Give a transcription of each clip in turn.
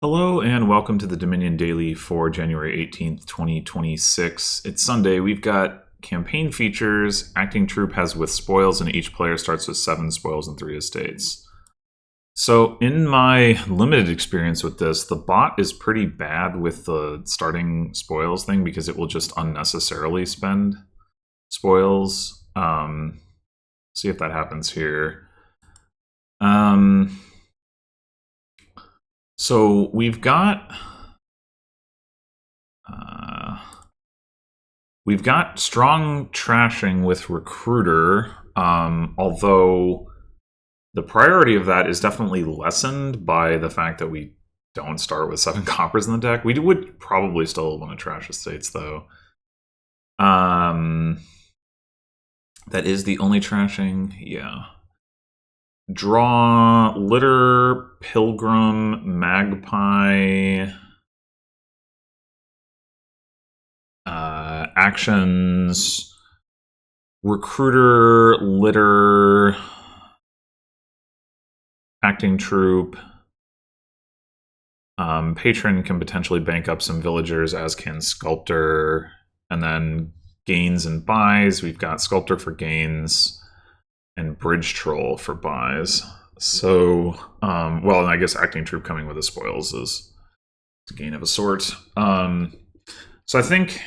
Hello and welcome to the Dominion Daily for January 18th, 2026. It's Sunday. We've got campaign features. Acting Troop has with spoils, and each player starts with 7 spoils and 3 estates. So, in my limited experience with this, the bot is pretty bad with the starting spoils thing because it will just unnecessarily spend spoils. See if that happens here. So we've got strong trashing with recruiter, although the priority of that is definitely lessened by the fact that we don't start with 7 coppers in the deck. We would probably still want to trash estates though. That is the only trashing, yeah. Draw, litter, pilgrim, magpie, actions, recruiter, litter, acting troop. Patron can potentially bank up some villagers, as can sculptor, and then gains and buys. We've got sculptor for gains and bridge troll for buys. So, well, and I guess acting troop coming with the spoils is a gain of a sort. So I think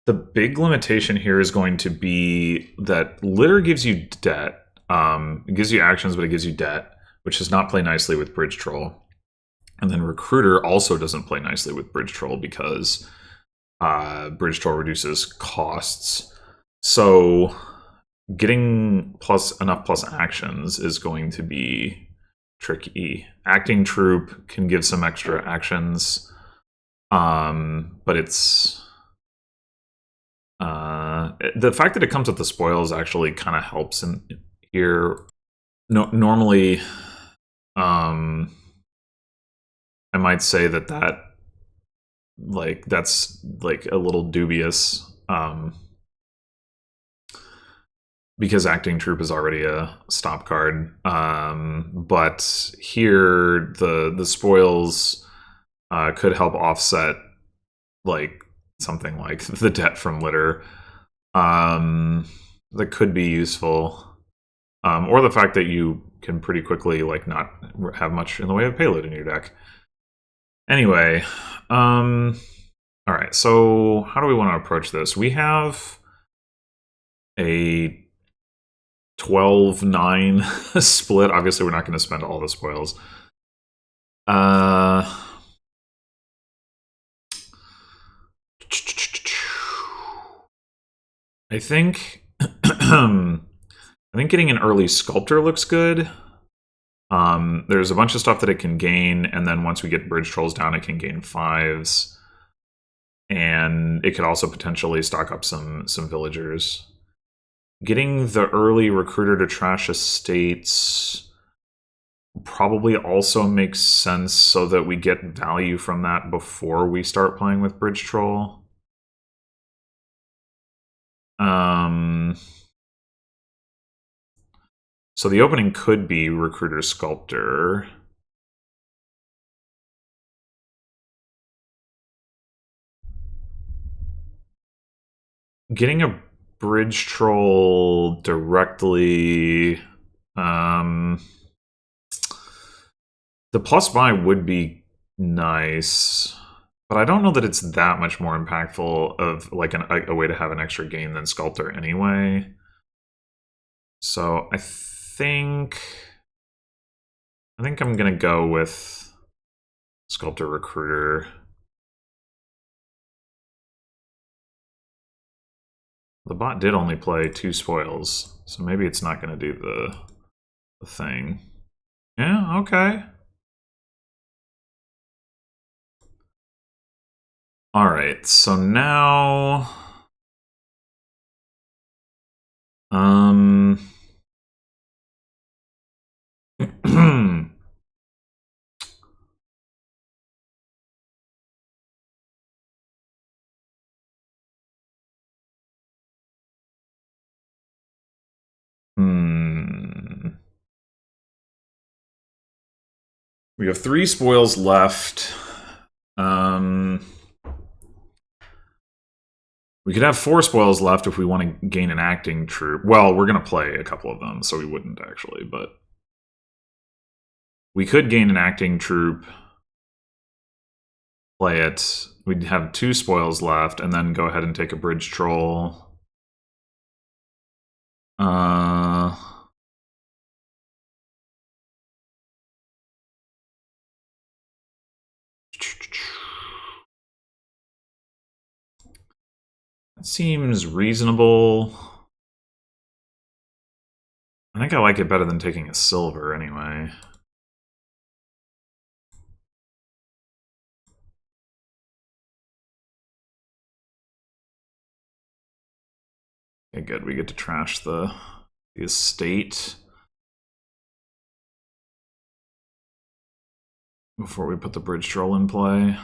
the big limitation here is going to be that litter gives you debt. It gives you actions, but it gives you debt, which does not play nicely with bridge troll. And then recruiter also doesn't play nicely with bridge troll because bridge troll reduces costs. So getting enough plus actions is going to be tricky. Acting troop can give some extra actions, but it's the fact that it comes with the spoils actually kind of helps in here. Normally, I might say that's like a little dubious. Because acting troop is already a stop card, but here the spoils could help offset like something like the debt from litter. That could be useful, or the fact that you can pretty quickly like not have much in the way of payload in your deck. Anyway, all right. So how do we want to approach this? We have a 12-9 split. Obviously, we're not going to spend all the spoils. I think I think getting an early sculptor looks good. There's a bunch of stuff that it can gain, and then once we get bridge trolls down, it can gain 5s. And it could also potentially stock up some villagers. Getting the early recruiter to trash estates probably also makes sense so that we get value from that before we start playing with bridge troll. So the opening could be recruiter sculptor. Getting a bridge troll directly, the plus buy would be nice, but I don't know that it's that much more impactful of like a way to have an extra gain than sculptor anyway. So I think I'm gonna go with sculptor recruiter. The bot did only play 2 spoils, so maybe it's not going to do the thing. Yeah, okay. All right, so now... We have 3 spoils left. We could have 4 spoils left if we want to gain an acting troop. Well, we're going to play a couple of them, so we wouldn't actually, but we could gain an acting troop, play it. We'd have 2 spoils left, and then go ahead and take a bridge troll. That seems reasonable. I think I like it better than taking a silver anyway. Okay, good. We get to trash the estate before we put the bridge troll in play.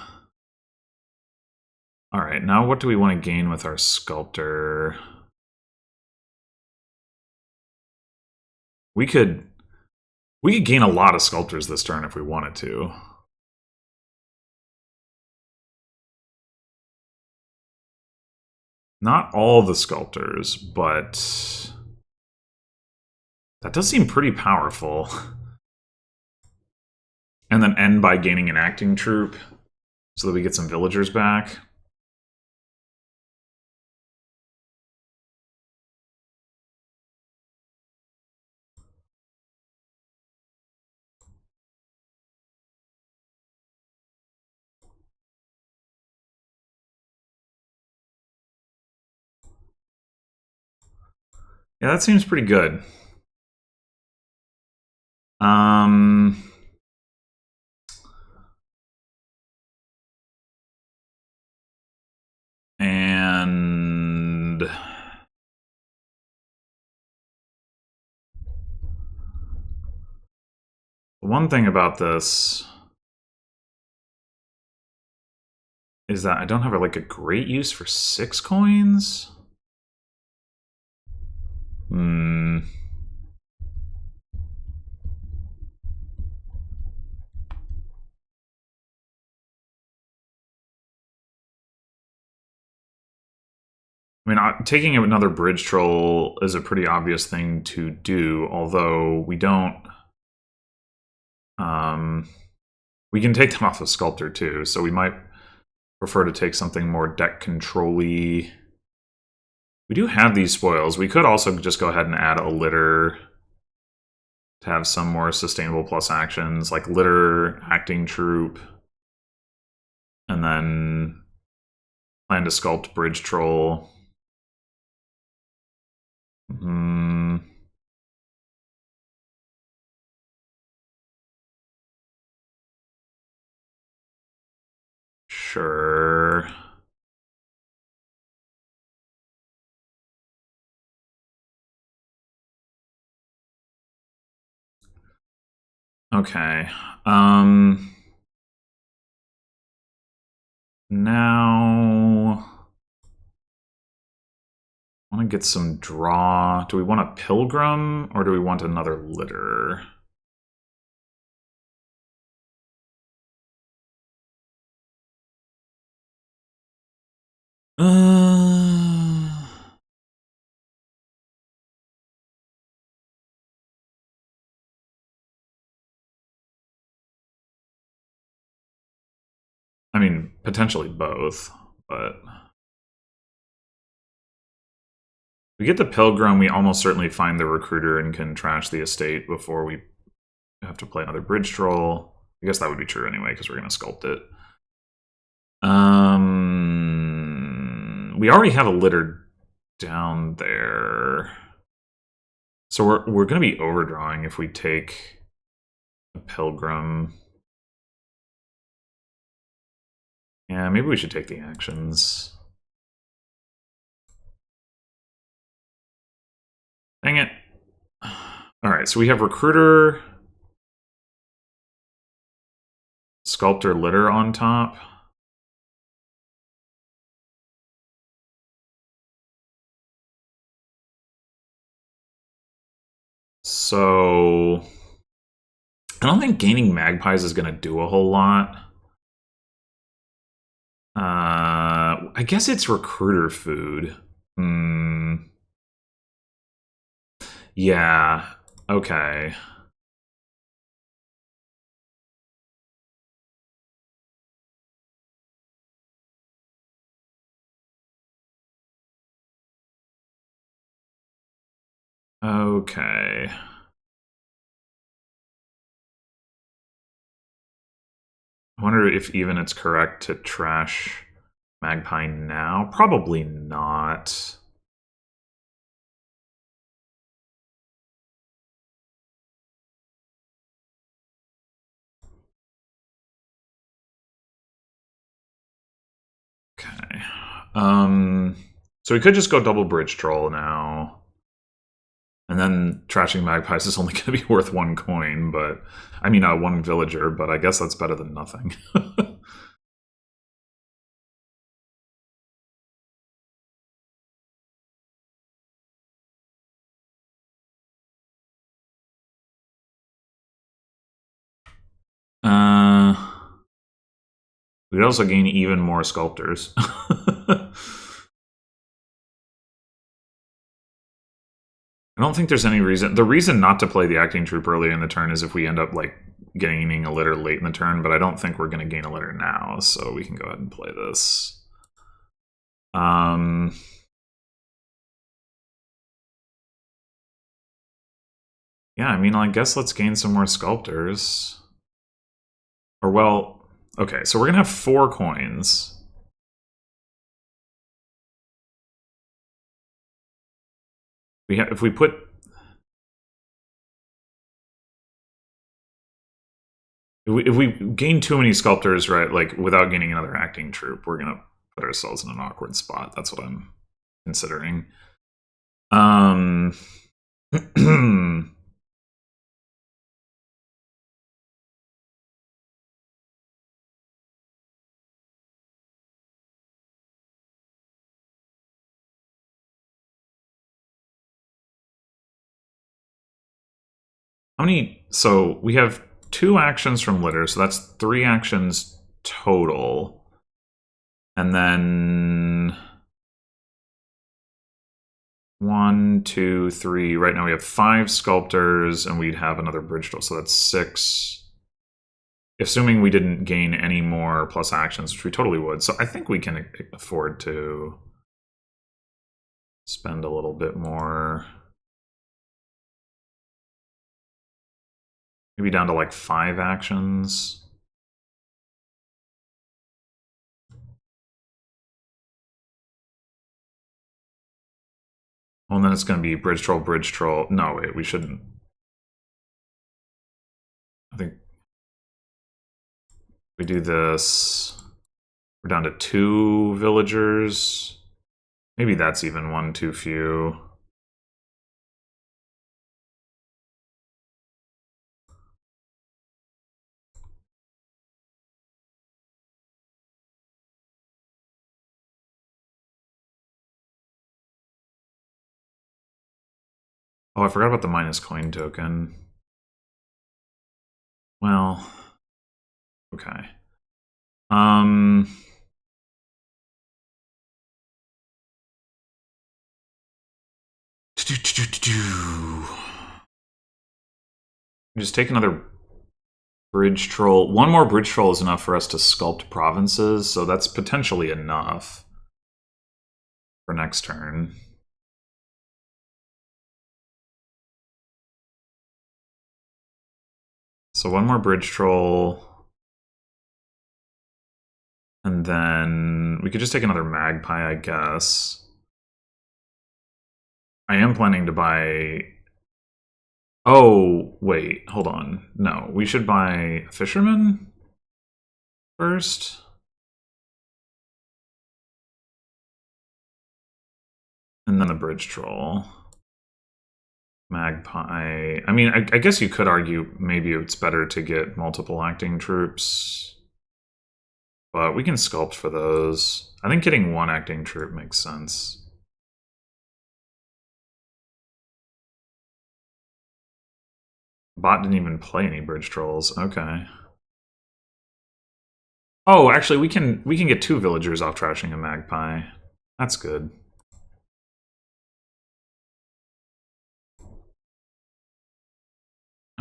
Alright, now what do we want to gain with our sculptor? We could gain a lot of sculptors this turn if we wanted to. Not all the sculptors, but that does seem pretty powerful. And then end by gaining an acting troop so that we get some villagers back. Yeah, that seems pretty good. And the one thing about this is that I don't have like a great use for 6 coins. I mean, taking another bridge troll is a pretty obvious thing to do, although we don't... we can take them off of Sculptor too, so we might prefer to take something more deck control-y. We do have these spoils. We could also just go ahead and add a litter to have some more sustainable plus actions, like litter, acting troop, and then plan to sculpt bridge troll. Sure. Okay. Now I want to get some draw. Do we want a pilgrim or do we want another litter? I mean, potentially both, but we get the pilgrim, we almost certainly find the recruiter and can trash the estate before we have to play another bridge troll. I guess that would be true anyway, because we're going to sculpt it. We already have a litter down there. So we're going to be overdrawing if we take a pilgrim. Yeah, maybe we should take the actions. Dang it. Alright, so we have recruiter, sculptor, litter on top. So I don't think gaining magpies is going to do a whole lot. I guess it's recruiter food. Yeah. Okay. Okay. I wonder if even it's correct to trash Magpie now. Probably not. Okay. So we could just go double bridge troll now. And then trashing magpies is only going to be worth 1 coin, but I mean, 1 villager, but I guess that's better than nothing. We'd also gain even more sculptors. I don't think there's any reason. The reason not to play the acting troop early in the turn is if we end up like gaining a litter late in the turn, but I don't think we're going to gain a litter now, so we can go ahead and play this. Yeah, I mean, I guess let's gain some more sculptors. Or well, okay, so we're going to have 4 coins. If we put if we gain too many sculptors, right, like without gaining another acting troop, we're gonna put ourselves in an awkward spot. That's what I'm considering. How many? So we have 2 actions from litter, so that's 3 actions total. And then 1, 2, 3. Right now we have 5 sculptors, and we'd have another bridge tool, so that's 6. Assuming we didn't gain any more plus actions, which we totally would. So I think we can afford to spend a little bit more. Maybe down to like 5 actions. Well, and then it's going to be bridge troll, bridge troll. No, wait, we shouldn't. I think we do this. We're down to 2 villagers. Maybe that's even 1 too few. Oh, I forgot about the minus coin token. Well, okay. Just take another bridge troll. 1 more bridge troll is enough for us to sculpt provinces, so that's potentially enough for next turn. So 1 more bridge troll. And then we could just take another magpie, I guess. I am planning to buy... Oh, wait, hold on. No, we should buy a fisherman first. And then the bridge troll. Magpie. I mean, I guess you could argue maybe it's better to get multiple acting troops. But we can sculpt for those. I think getting 1 acting troop makes sense. Bot didn't even play any bridge trolls. Okay. Oh, actually, we can get 2 villagers off trashing a magpie. That's good.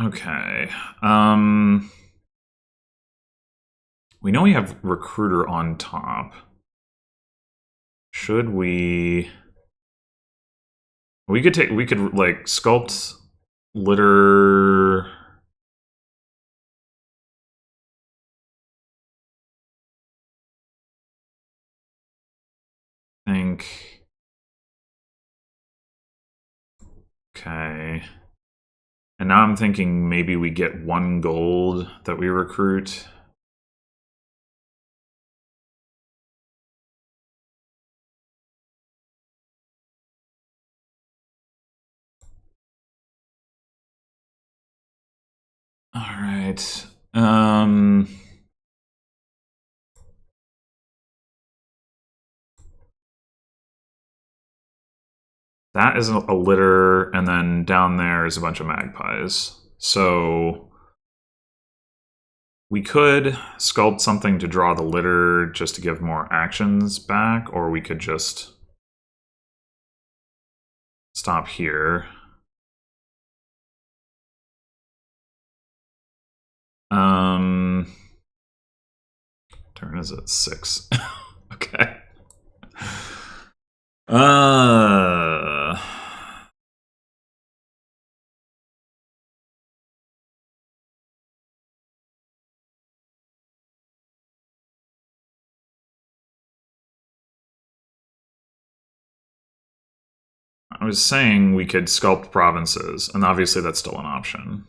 Okay. We know we have recruiter on top. Should we? We could like sculpt litter. Think. Okay. And now I'm thinking maybe we get 1 gold that we recruit. All right. That is a litter, and then down there is a bunch of magpies. So we could sculpt something to draw the litter just to give more actions back, or we could just stop here. Turn is at 6. Okay. I was saying we could sculpt provinces, and obviously that's still an option.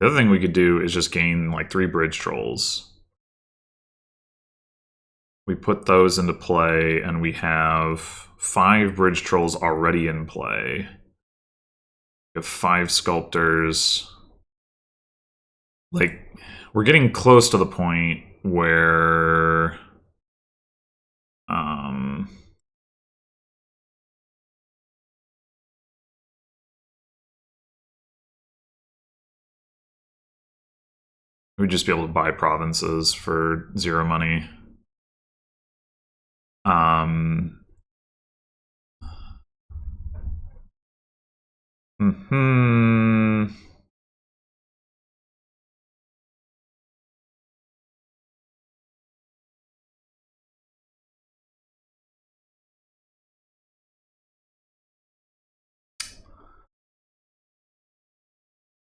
The other thing we could do is just gain like 3 bridge trolls. We put those into play, and we have 5 bridge trolls already in play. We have 5 sculptors. Like, we're getting close to the point where we'd just be able to buy provinces for 0 money.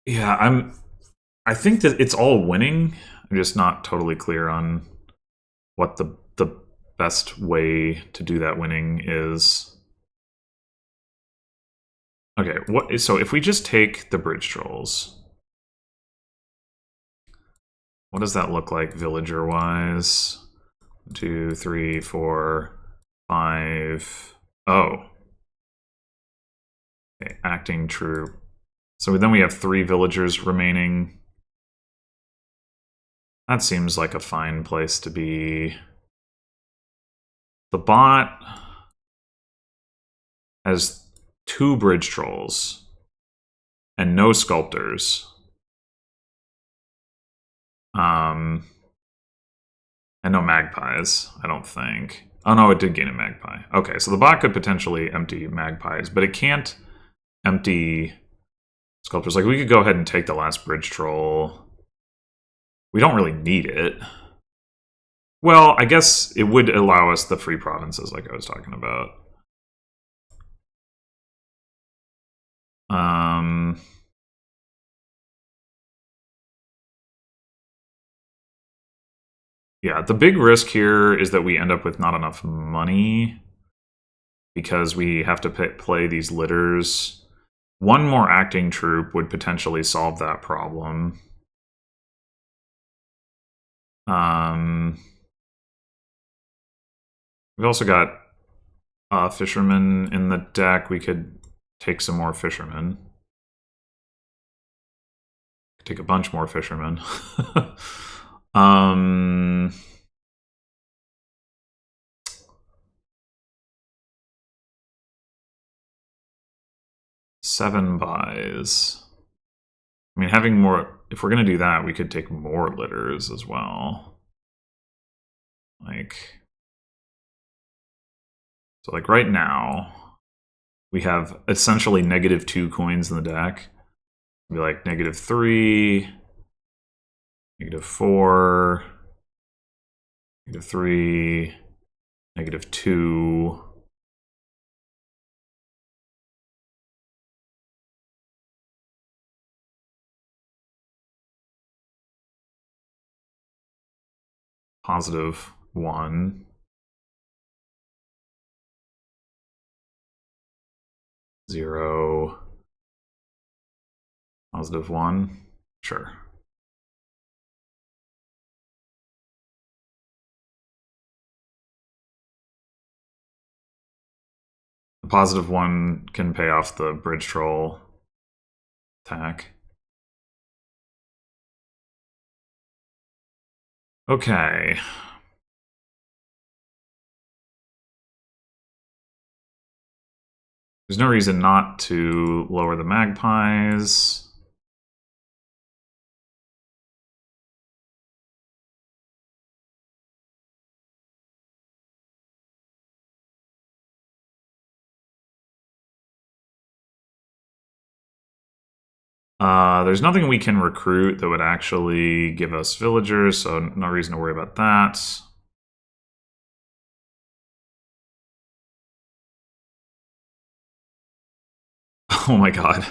Yeah, I think that it's all winning. I'm just not totally clear on what the best way to do that winning is. Okay, so if we just take the bridge trolls, what does that look like villager wise? 2, 3, 4, 5. Oh. Okay, acting troop. So then we have 3 villagers remaining. That seems like a fine place to be. The bot has 2 bridge trolls and no sculptors. And no magpies, I don't think. Oh no, it did gain a magpie. Okay, so the bot could potentially empty magpies, but it can't empty sculptors. Like, we could go ahead and take the last bridge troll. We don't really need it. Well, I guess it would allow us the free provinces like I was talking about. Yeah, the big risk here is that we end up with not enough money because we have to play these litters. 1 more acting troop would potentially solve that problem. We've also got fishermen in the deck. We could take some more fishermen. Take a bunch more fishermen. 7 buys. I mean, having more... If we're going to do that, we could take more litters as well. Like... So, like, right now, we have essentially -2 coins in the deck. It'd be like -3, -4, -3, -2. +1. 0. +1. Sure. The +1 can pay off the bridge troll attack. Okay. There's no reason not to lower the magpies. There's nothing we can recruit that would actually give us villagers, so no reason to worry about that. Oh my god.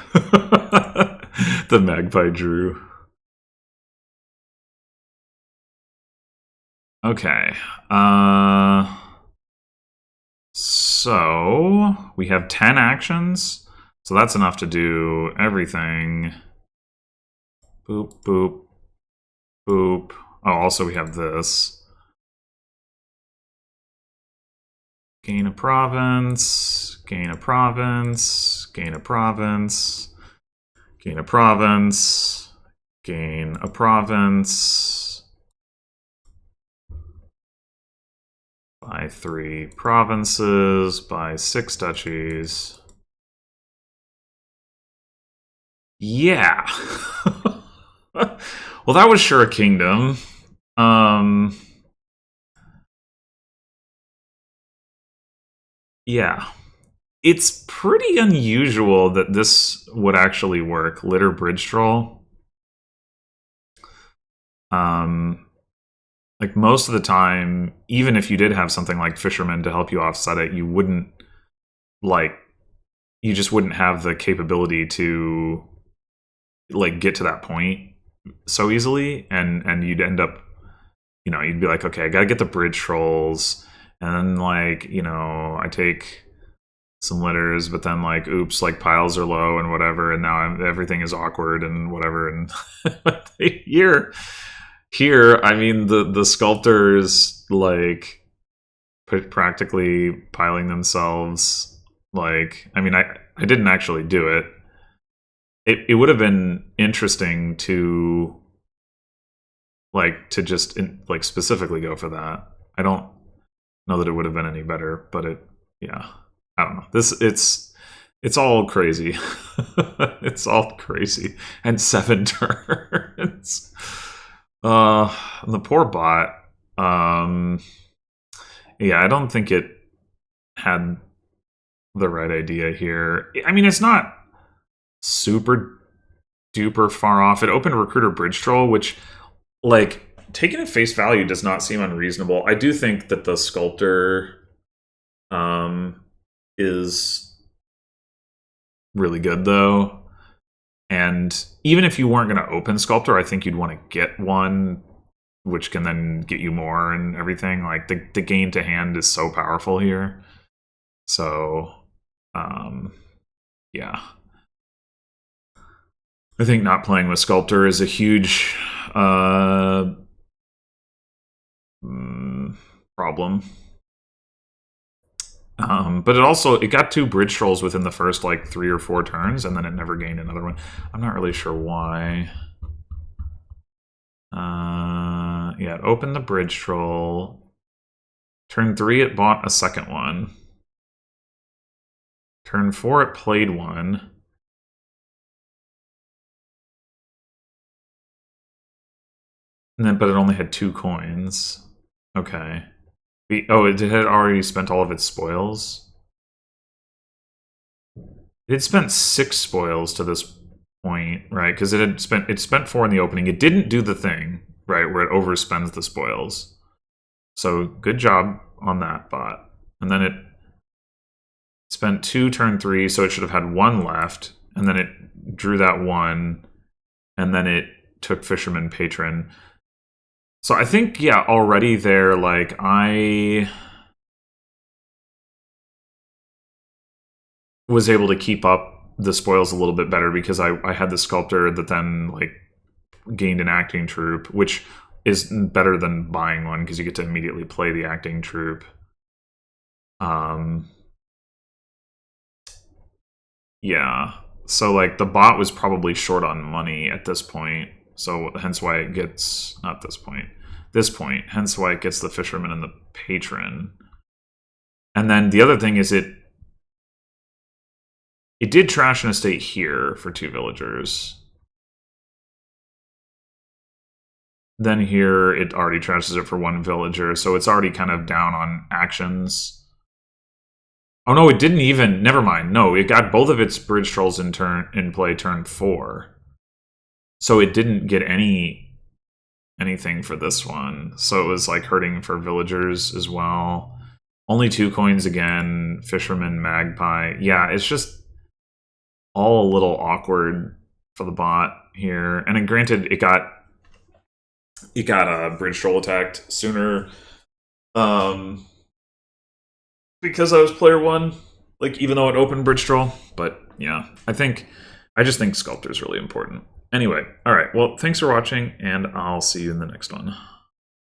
The magpie drew. Okay. So we have 10 actions. So that's enough to do everything. Boop, boop, boop. Oh, also we have this. Gain a province, gain a province, gain a province, gain a province, gain a province. Buy 3 provinces, buy 6 duchies. Yeah. Well, that was sure a kingdom. Yeah. It's pretty unusual that this would actually work. Litter bridge troll. Like most of the time, even if you did have something like fisherman to help you offset it, you wouldn't like you just wouldn't have the capability to like get to that point so easily, and you'd end up, you know, you'd be like, okay, I gotta get the bridge trolls, and then like, you know, I take some litters, but then like, oops, like piles are low and whatever, and now everything is awkward and whatever. And here, I mean, the sculptors like practically piling themselves. Like, I mean, I didn't actually do it. It would have been interesting to just like specifically go for that. I don't know that it would have been any better, but yeah, I don't know. It's all crazy. It's all crazy. And 7 turns. The poor bot. Yeah, I don't think it had the right idea here. I mean, it's not super duper far off. It opened Recruiter Bridge Troll, which, like, taken at face value does not seem unreasonable. I do think that the Sculptor is really good, though. And even if you weren't going to open Sculptor, I think you'd want to get one, which can then get you more and everything. Like, the gain to hand is so powerful here. So, yeah. I think not playing with Sculptor is a huge problem. But it got 2 bridge trolls within the first like 3 or 4 turns, and then it never gained another one. I'm not really sure why. Yeah, it opened the bridge troll. Turn 3, it bought a second one. Turn 4, it played one. And then, but it only had 2 coins. Okay. Oh, it had already spent all of its spoils. It spent 6 spoils to this point, right? Because it spent 4 in the opening. It didn't do the thing, right, where it overspends the spoils. So good job on that bot. And then it spent 2 turn 3, so it should have had 1 left. And then it drew that 1, and then it took Fisherman Patron. So I think, yeah, already there, like, I was able to keep up the spoils a little bit better because I had the Sculptor that then, like, gained an Acting Troupe, which is better than buying one because you get to immediately play the Acting Troupe. Yeah. So, like, the bot was probably short on money at this point. So, hence why it gets... Not this point. This point. Hence why it gets the Fisherman and the Patron. And then the other thing is it did trash an estate here for 2 villagers. Then here, it already trashes it for 1 villager. So, it's already kind of down on actions. Oh no, it didn't even. Never mind. No, it got both of its bridge trolls in play turn 4, so it didn't get anything for this one. So it was like hurting for villagers as well. Only 2 coins again. Fisherman, Magpie. Yeah, it's just all a little awkward for the bot here. And then granted, it got a bridge troll attacked sooner. Because I was player 1, like, even though it opened bridge troll. But yeah, I just think Sculptor is really important. Anyway, all right, well, thanks for watching, and I'll see you in the next one.